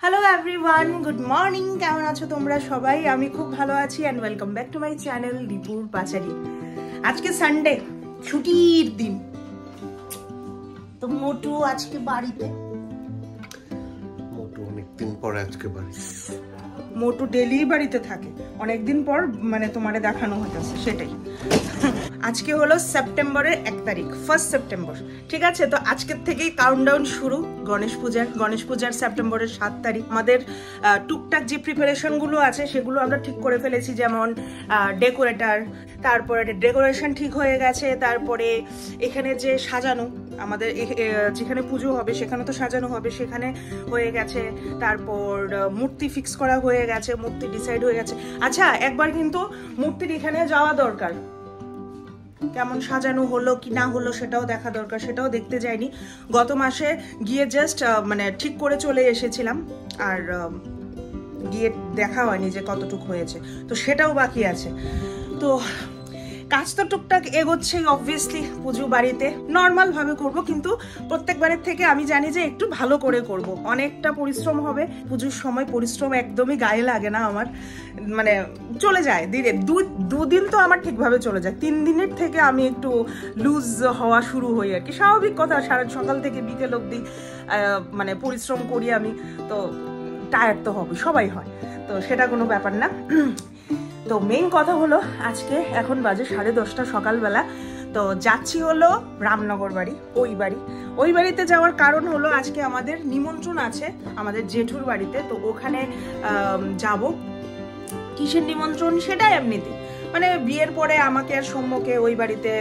Hello everyone, good morning. কেমন আছো তোমরা সবাই? আমি খুব ভালো আছি and welcome back to my channel দীপুর পাচারি। আজকে সানডে, ছুটির দিন। তো মোটু আজকে বাড়িতে। মোটু অনেকদিন পর আজকে বাড়িতে। মোটু ডেলি বাড়িতে থাকে, অনেকদিন পর মানে তোমারে দেখানো হতেছে সেটাই। আজকে হলো সেপ্টেম্বরের 1 তারিখ, 1 সেপ্টেম্বর। ঠিক আছে, তো আজকের থেকেই কাউন্টডাউন শুরু গণেশ পূজার সেপ্টেম্বরের 7 তারিখ। আমাদের টুকটাক যে প্রিপারেশনগুলো আছে সেগুলো আমরা ঠিক করে ফেলেছি, যেমন ডেকোরেটার, তারপরে ডেকোরেশন ঠিক হয়ে গেছে, তারপরে এখানে যে সাজানো, আমাদের যেখানে পুজো হবে সেখানে তো সাজানো হবে, সেখানে হয়ে গেছে। তারপর মূর্তি ফিক্স করা হয়ে গেছে, মূর্তি ডিসাইড হয়ে গেছে। আচ্ছা, একবার কিন্তু মূর্তির এখানে যাওয়া দরকার, কেমন সাজানো হলো কি না হলো সেটাও দেখা দরকার। সেটাও দেখতে যাইনি, গত মাসে গিয়ে জাস্ট মানে ঠিক করে চলে এসেছিলাম, আর গিয়ে দেখা হয়নি যে কতটুকু হয়েছে, তো সেটাও বাকি আছে। তো কাজ তো টুকটাক এগোচ্ছে অবভিয়াসলি। পুজো বাড়িতে নর্মাল ভাবে করব, কিন্তু প্রত্যেকবারের থেকে আমি জানি যে একটু ভালো করে করব। অনেকটা পরিশ্রম হবে পুজোর সময়, পরিশ্রম একদমই গায়ে লাগে না আমার, মানে চলে যায় দিনে। দুদিন তো আমার ঠিকভাবে চলে যায়, 3 দিনের থেকে আমি একটু লুজ হওয়া শুরু হই আর কি। স্বাভাবিক কথা, সারা সকাল থেকে বিকেল অবধি মানে পরিশ্রম করি আমি, তো টায়ার্ড তো হবে, সবাই হয়, তো সেটা কোনো ব্যাপার না। তো মেইন কথা হলো, আজকে এখন বাজে 10:30 সকালবেলা। তো যাচ্ছি হলো রামনগর বাড়ি, ওই বাড়িতে যাওয়ার কারণ হলো আজকে আমাদের নিমন্ত্রণ আছে আমাদের জেঠুর বাড়িতে। তো ওখানে যাব। কিসের নিমন্ত্রণ সেটা এমনিতে, মানে বিয়ের পরে আমাকে আর সৌম্যকে ওই বাড়িতে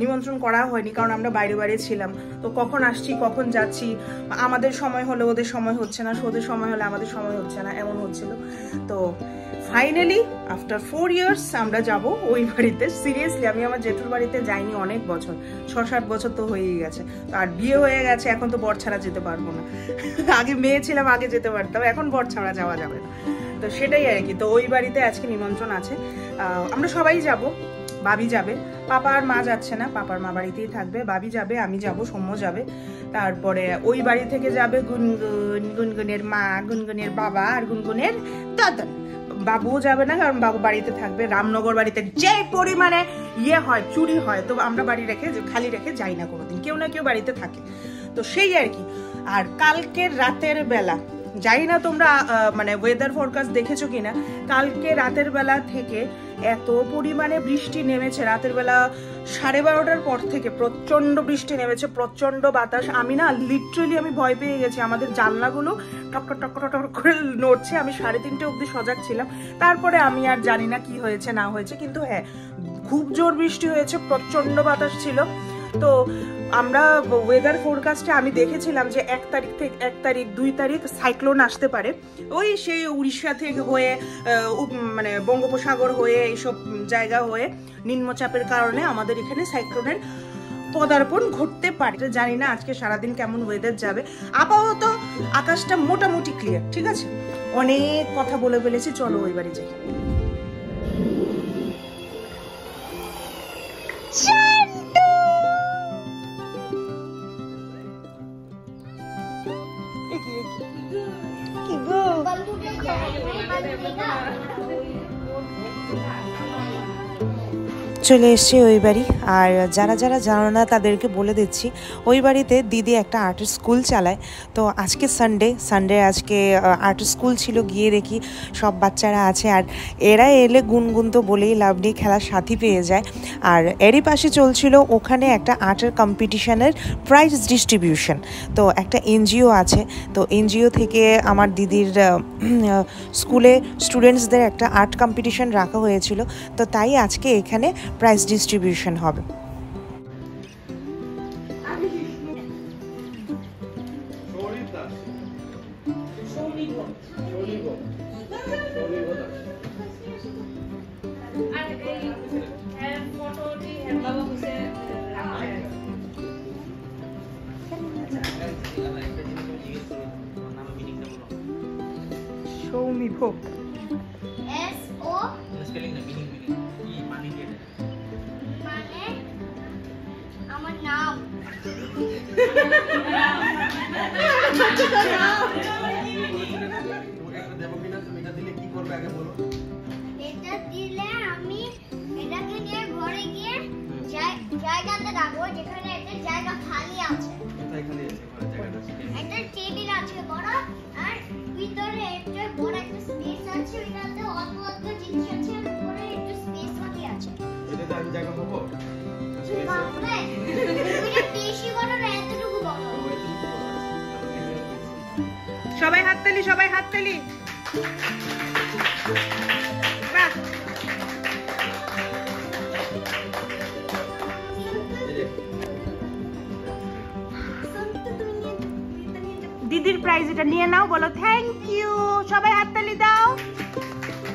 নিমন্ত্রণ করা হয়নি, কারণ আমরা বাইরে ছিলাম। তো কখন আসছি কখন যাচ্ছি, আমাদের সময় হলে ওদের সময় হচ্ছে না, ওদের সময় হলে আমাদের সময় হচ্ছে না, এমন হচ্ছিল। তো ফাইনালি আফটার 4 ইয়ার্স আমরা যাব ওই বাড়িতে। সিরিয়াসলি আমি আমার জেঠুর বাড়িতে যাইনি অনেক বছর, 6-7 বছর তো হয়েই গেছে। তো আর বিয়ে হয়ে গেছে, এখন তো বর ছাড়া যেতে পারবো না। আগে মেয়ে ছিলাম, আগে যেতে পারতাম, এখন বর ছাড়া যাওয়া যাবে না। তো সেটাই আর কি। তো ওই বাড়িতে আজকে নিমন্ত্রণ আছে, আমরা সবাই যাব। বাবি যাবে, পাপা আর মা যাচ্ছে না, পাপার মা বাড়িতেই থাকবে। বাবি যাবে, আমি যাব, সৌম্য যাবে। তারপরে ওই বাড়ি থেকে যাবে গুনগুনের মা, গুনগুনের বাবা আর গুনগুনের দাদা। বাবুও যাবে না, কারণ বাবু বাড়িতে থাকবে। রামনগর বাড়িতে যে পরিমাণে হয়, চুরি হয়, তো আমরা বাড়ি খালি রেখে যাই না কোনোদিন, কেউ না কেউ বাড়িতে থাকে। তো সেই আর কি। আর কালকের রাতের বেলা, জানি না তোমরা মানে ওয়েদার ফরকাস্ট দেখেছো কিনা, কালকে রাতের বেলা থেকে এত পরিমাণে বৃষ্টি নেমেছে। রাতের বেলা 12:30টার পর থেকে প্রচন্ড বৃষ্টি নেমেছে, প্রচন্ড বাতাস। আমি না লিটারালি আমি ভয় পেয়ে গেছি, আমাদের জানলাগুলো টক টক করে নড়ছে। আমি 3:30 অবধি সজাগ ছিলাম, তারপরে আমি আর জানি না কি হয়েছে না হয়েছে, কিন্তু হ্যাঁ খুব জোর বৃষ্টি হয়েছে, প্রচন্ড বাতাস ছিল। তো আমরা ওয়েদার ফোরকাস্টে আমি দেখেছিলাম যে 1 তারিখ 2 তারিখ সাইক্লোন আসতে পারে, ওই সেই উড়িষ্যা থেকে হয়ে মানে বঙ্গোপসাগর হয়ে এইসব জায়গা হয়ে নিম্নচাপের কারণে আমাদের এখানে সাইক্লোনের পদার্পণ ঘটতে পারে। জানি না আজকে সারাদিন কেমন ওয়েদার যাবে। আপাতত আকাশটা মোটামুটি ক্লিয়ার। ঠিক আছে, অনেক কথা বলে ফেলেছি, চলো ওই বাড়ি যাই। চলে এসছি ওই বাড়ি। আর যারা জানো না তাদেরকে বলে দিচ্ছি, ওই বাড়িতে দিদি একটা আর্টের স্কুল চালায়। তো আজকে সানডে আজকে আর্টের স্কুল ছিল, গিয়ে দেখি সব বাচ্চারা আছে। আর এরা এলে গুনগুন তো বলেই লাভ নেই, খেলার সাথী পেয়ে যায়। আর এরই পাশে চলছিল ওখানে একটা আর্টের কম্পিটিশনের প্রাইজ ডিস্ট্রিবিউশন। তো একটা এনজিও আছে, তো এনজিও থেকে আমার দিদির স্কুলে স্টুডেন্টসদের একটা আর্ট কম্পিটিশন রাখা হয়েছিল, তো তাই আজকে এখানে প্রাইজ ডিস্ট্রিবিউশন হবে। সৌমিভোগ SO মানে আমার নাম। এটা দিলে আমি এটাকে নিয়ে ঘরে গিয়ে জায়গাতে রাখবো যেখানে একটা জায়গা খালি আছে। একটা টেবিল আছে বড়, আর ভিতরে একটা বড় একটা স্পেস আছে, ওইটাতে অল্প অল্প জিনিস আছে, আর উপরে একটা স্পেস বাকি আছে। এটাতে আমি জায়গা পাবো? বাপরে, ওইটা বেশি বড় না, এতটুকু বড়। সবাই হাততালি, সবাই হাততালি। বাহ, দিদির প্রাইজ এটা নিয়ে নাও, বলো থ্যাংক ইউ। সবাই হাততালি দাও।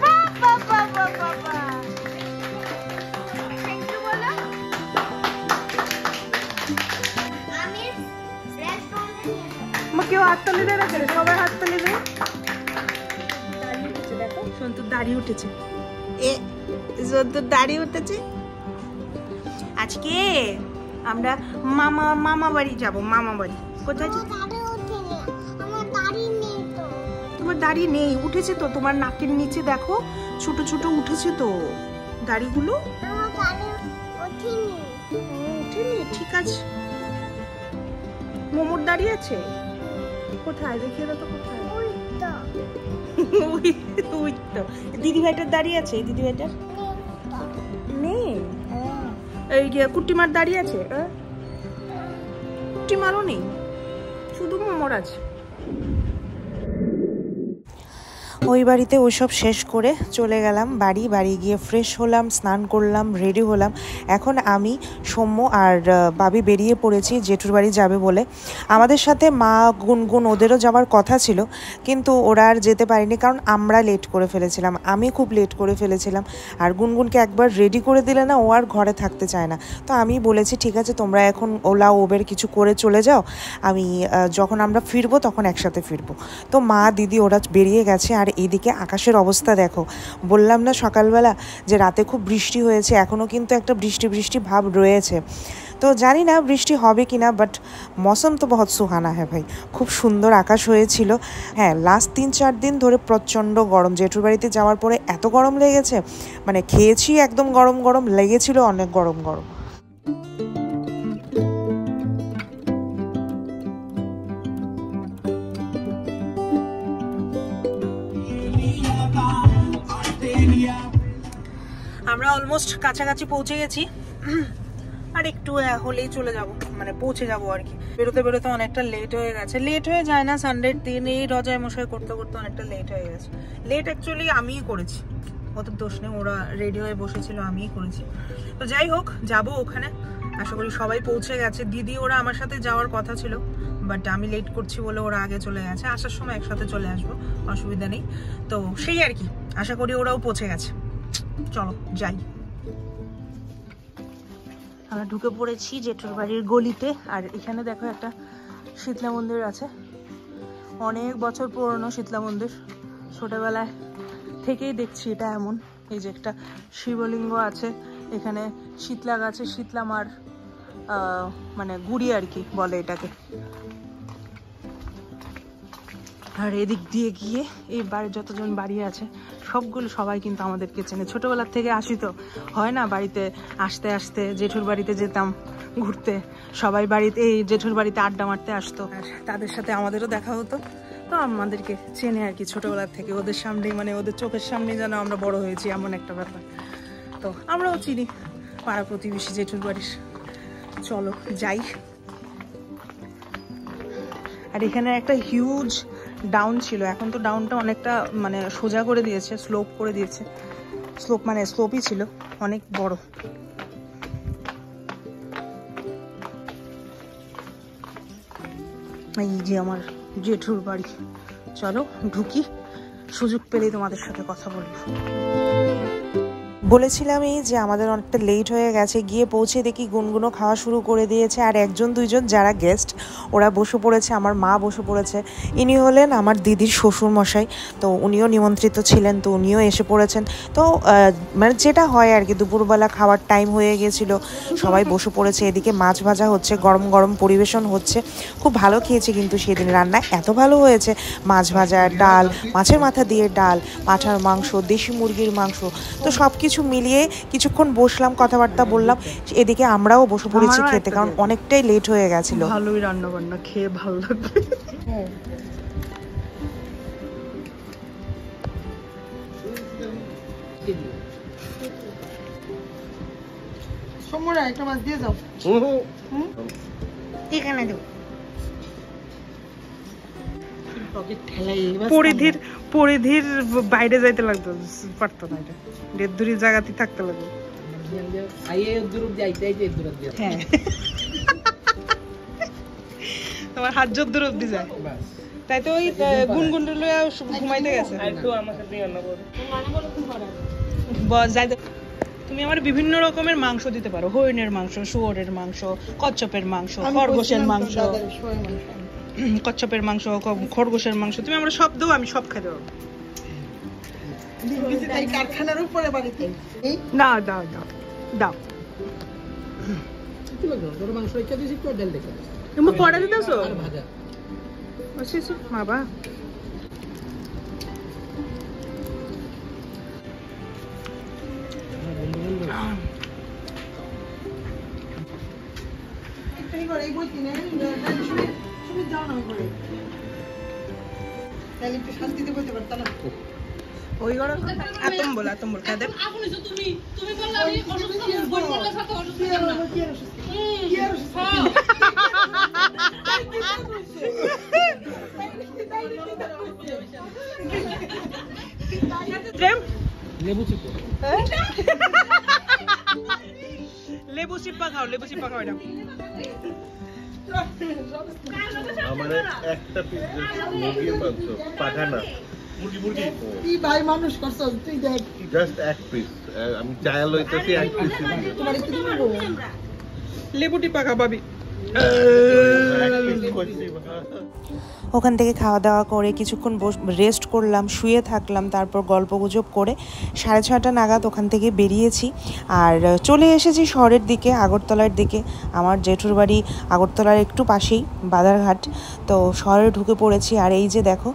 বাহ বাহ বাহ বাহ বাহ বাহ। থ্যাংক ইউ বলো। আমি রেস্টুরেন্টে নিয়ে যাব। মা কেউ হাততালি দেয় না কেন? সবাই হাততালি দেয়। দাড়ি উঠেছে, দেখো সন্তুর দাড়ি উঠেছে। সন্তুর দাড়ি উঠেছে। আজকে আমরা মামা বাড়ি যাব। মামা বাড়ি কোথায়? আমার দাড়ি নেই তো। তোমার দাড়ি নেই? উঠেছে তো, তোমার নাকের নিচে দেখো ছোট ছোট উঠেছে তো দাড়িগুলো। আমার দাড়ি ওঠেনি। উঠেনি? ঠিক আছে। মোমোর দাড়ি আছে কোথায়? দেখিয়ে দাও তো কোথায়। ওই তো। ওই তো। দিদি ভাইটার দাড়ি আছে? দিদি ভাইটার নেই? এই কুট্টিমার দাড়ি আছে? কুট্টিমারও নেই, শুধু মোমোর আছে। ওই বাড়িতে ওইসব শেষ করে চলে গেলাম বাড়ি গিয়ে ফ্রেশ হলাম, স্নান করলাম, রেডি হলাম। এখন আমি, সৌম্য আর বাবি বেরিয়ে পড়েছি জেঠুর বাড়ি যাবে বলে। আমাদের সাথে মা, গুনগুন ওদেরও যাওয়ার কথা ছিল, কিন্তু ওরা আর যেতে পারেনি, কারণ আমরা লেট করে ফেলেছিলাম। আমি খুব লেট করে ফেলেছিলাম, আর গুনগুনকে একবার রেডি করে দিলে না ও আর ঘরে থাকতে চায় না। তো আমি বলেছি ঠিক আছে তোমরা এখন ওলা ওবের কিছু করে চলে যাও, আমি যখন আমরা ফিরবো তখন একসাথে ফিরবো। তো মা, দিদি ওরা বেরিয়ে গেছে। আর এইদিকে আকাশের অবস্থা দেখো, বললাম না সকালবেলা যে রাতে খুব বৃষ্টি হয়েছে, এখনও কিন্তু একটা বৃষ্টি বৃষ্টি ভাব রয়েছে। তো জানি না বৃষ্টি হবে কি না, বাট মৌসুম তো বহুত সুহানা হ্যাঁ ভাই, খুব সুন্দর আকাশ হয়েছিল। হ্যাঁ, লাস্ট 3-4 দিন ধরে প্রচণ্ড গরম। জেঠুর বাড়িতে যাওয়ার পরে এত গরম লেগেছে, মানে খেয়েছি একদম গরম গরম লেগেছিল, অনেক গরম গরম। আমরা অলমোস্ট কাছাকাছি পৌঁছে গেছি, আর একটু হলেই চলে যাব, মানে পৌঁছে যাব আর কি। বেরোতে বেরোতে অনেকটা লেট হয়ে গেছে। লেট হয়ে যায় না সানডের দিন, এই রজায় মশাই করতে করতে অনেকটা লেট হয়ে গেছে। লেট অ্যাকচুয়ালি আমিই করেছি, ওদের দোষ নেই, ওরা রেডি হয়ে বসেছিল, আমিই করেছি। তো যাই হোক, যাব ওখানে। আশা করি সবাই পৌঁছে গেছে। দিদি ওরা আমার সাথে যাওয়ার কথা ছিল, বাট আমি লেট করছি বলে ওরা আগে চলে গেছে। আসার সময় একসাথে চলে আসবো, অসুবিধা নেই। তো সেই আর কি, আশা করি ওরাও পৌঁছে গেছে। চলো যাই। আমরা ঢুকে পড়েছি জেঠুর বাড়ির গলিতে। আর এখানে দেখো একটা শীতলা মন্দির আছে, অনেক বছর পুরনো শীতলা মন্দির। ছোটবেলায় থেকেই দেখছি এটা এমন। এই যে একটা শিবলিঙ্গ আছে এখানে, শীতলা গাছে শীতলা মার মানে গুড়ি আর কি বলে এটাকে। আর এদিক দিয়ে গিয়ে এই বাড়ির যতজন বাড়ি আছে সবগুলো সবাই কিন্তু আমাদেরকে চেনে। ছোটবেলার থেকে আসি তো, হয় না বাড়িতে আসতে আসতে। জেঠুর বাড়িতে যেতাম ঘুরতে, সবাই বাড়িতে এই জেঠুর বাড়িতে আড্ডা মারতে আসতো, আর তাদের সাথে আমাদেরও দেখা হতো। তো আমাদেরকে চেনে আর কি ছোটবেলার থেকে। ওদের সামনেই, মানে ওদের চোখের সামনেই যেন আমরা বড় হয়েছি, এমন একটা ব্যাপার। তো আমরাও চিনি পাড়া প্রতিবেশী জেঠুর বাড়ির। চলো যাই। আর এখানে একটা হিউজ ডাউন ছিল, এখন তো ডাউনটা অনেকটা মানে সোজা করে দিয়েছে, স্লোপ করে দিয়েছে। স্লোপ মানে স্লোপই ছিল, অনেক বড়। এই যে আমার জেঠুর বাড়ি। চলো ঢুকি, সুযোগ পেলেই তোমাদের সাথে কথা বলবো। বলেছিলামই যে আমাদের অনেকটা লেট হয়ে গেছে, গিয়ে পৌঁছে দেখি গুনগুনো খাওয়া শুরু করে দিয়েছে। আর একজন দুইজন যারা গেস্ট ওরা বসে পড়েছে, আমার মা বসে পড়েছে। ইনি হলেন আমার দিদির শ্বশুরমশাই, তো উনিও নিমন্ত্রিত ছিলেন, তো উনিও এসে পড়েছেন। তো মানে যেটা হয় আর কি, দুপুরবেলা খাওয়ার টাইম হয়ে গিয়েছিলো, সবাই বসে পড়েছে। এদিকে মাছ ভাজা হচ্ছে, গরম গরম পরিবেশন হচ্ছে। খুব ভালো খেয়েছি কিন্তু সেদিন, রান্না এত ভালো হয়েছে। মাছ ভাজা, ডাল, মাছের মাথা দিয়ে ডাল, পাঁঠার মাংস, দেশি মুরগির মাংস, তো সব কিছু মিলিয়ে কিছুক্ষণ বসলাম, কথাবার্তা বললাম। এদিকে আমরাও বসে পড়েছি খেতে, কারণ অনেকটাই লেট হয়ে গেছিল। ভালোই রান্না বান্না, খেয়ে ভালো লাগবে। সমরা একটা মাছ দিয়ে যাও। এখানে দাও। পরিধির বাইরে যাইতে লাগতো, পারতো না, এটা দেড় দূরের জায়গাতেই থাকতে লাগতো। হ্যাঁ, তোমার হাত জোর দূর অব্দি যায়, তাই তো ওই গুনগুন ঘুমাইতে গেছে। তুমি আমার বিভিন্ন রকমের মাংস দিতে পারো, হরিণের মাংস, শুয়োরের মাংস, কচ্ছপের মাংস, খরগোশের মাংস, কচ্ছপের মাংস, খরগোশের মাংস, তুমি আমরা সব দেবো, আমি সব খেতে পারবো। কারখানার উপরে বাড়িতে না, দাও দাও দাও। তুমি কড়া দিতেছো বাবা? ওই গড় আতম বল, আতম বল কাদের তুমি বললা আমি অসুস্থ বল বললা সাথে অসুস্থ না কি অসুস্থ লেবু চিপা, লেবু চিপা খাও, লেবু চিপা খাও। এটা আমার একটা পিস মুরগির মাংস পাঠানা মুরগি কি ভাই মানুষ করছস তুই, দেখ জাস্ট এক পিস, আমি চায়া লইতেছি এক পিস দিয়ে। তোমার কি দিব লেবু টিপা খা ভাবি। ওখান থেকে খাওয়া দাওয়া করে কিছুক্ষণ রেস্ট করলাম, শুয়ে থাকলাম, তারপর গল্পগুজব করে 6:30 নাগাদ ওখান থেকে বেরিয়েছি। আর চলে এসেছি শহরের দিকে, আগরতলার দিকে। আমার জেঠুর বাড়ি আগরতলার একটু পাশেই, বাজারঘাট। তো শহরে ঢুকে পড়েছি। আর এই যে দেখো,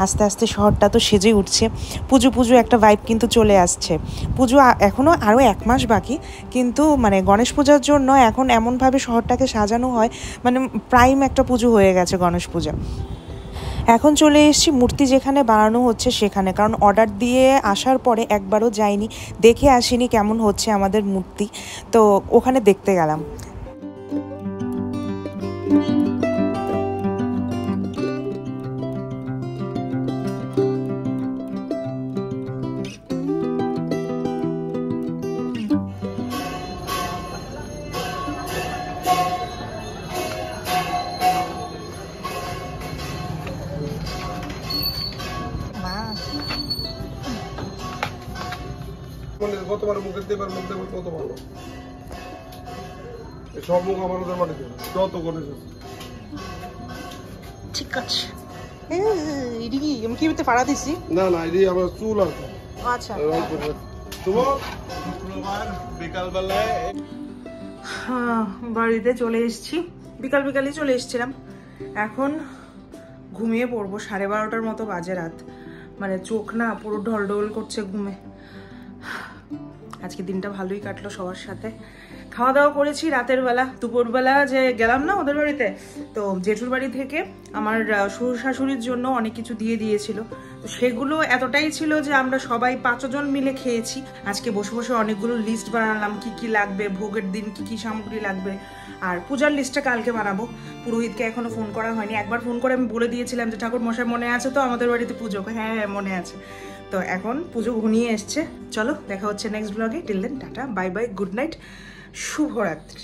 আস্তে আস্তে শহরটা তো সেজে উঠছে। পুজো পুজো একটা ভাইব কিন্তু চলে আসছে। পুজো এখনও আরও 1 মাস বাকি, কিন্তু মানে গণেশ পূজার জন্য এখন এমনভাবে শহরটাকে সাজানো হয়, মানে প্রাইম একটা পুজো হয়ে গেছে গণেশ পূজা। এখন চলে এসেছি মূর্তি যেখানে বানানো হচ্ছে সেখানে, কারণ অর্ডার দিয়ে আসার পরে একবারও যাইনি, দেখে আসিনি কেমন হচ্ছে আমাদের মূর্তি, তো ওখানে দেখতে গেলাম। গতবার মুখের দেবার মধ্যে কত ভালো, সব মুখ আমার ওদের মাটিতে যত গণেশ আছে। ঠিক আছে, এটি কি আমি কি পাড়া দিছি? না না, এটি আমার চুল আছে। আচ্ছা, তোমার বিকালবেলায় বাড়িতে চলে এসেছি, বিকালই চলে এসেছিলাম। এখন ঘুমিয়ে পড়বো, 12:30 মতো বাজে রাত, মানে চোখ না পুরো ঢলঢল করছে ঘুমে। আজকে দিনটা ভালোই কাটলো সবার সাথে, খাওয়া দাওয়া করেছি রাতের বেলা। দুপুরবেলা যে গেলাম না ওদের বাড়িতে, তো জেঠুর বাড়ি থেকে আমার শ্বশুর শাশুড়ির জন্য অনেক কিছু দিয়ে দিয়েছিল, তো সেগুলো এতটাই ছিল যে আমরা সবাই 5 জন মিলে খেয়েছি। আজকে বসে বসে অনেকগুলো লিস্ট বানালাম, কি কি লাগবে, ভোগের দিন কি কি সামগ্রী লাগবে। আর পূজার লিস্টটা কালকে বানাবো। পুরোহিতকে এখনো ফোন করা হয়নি, একবার ফোন করে আমি বলে দিয়েছিলাম যে ঠাকুর মশাই মনে আছে তো আমাদের বাড়িতে পুজো? হ্যাঁ হ্যাঁ মনে আছে। তো এখন পুজো ঘনিয়ে এসছে, চলো দেখা হচ্ছে নেক্সট ব্লগে। Till then tata, bye bye, good night, শুভরাত্রি।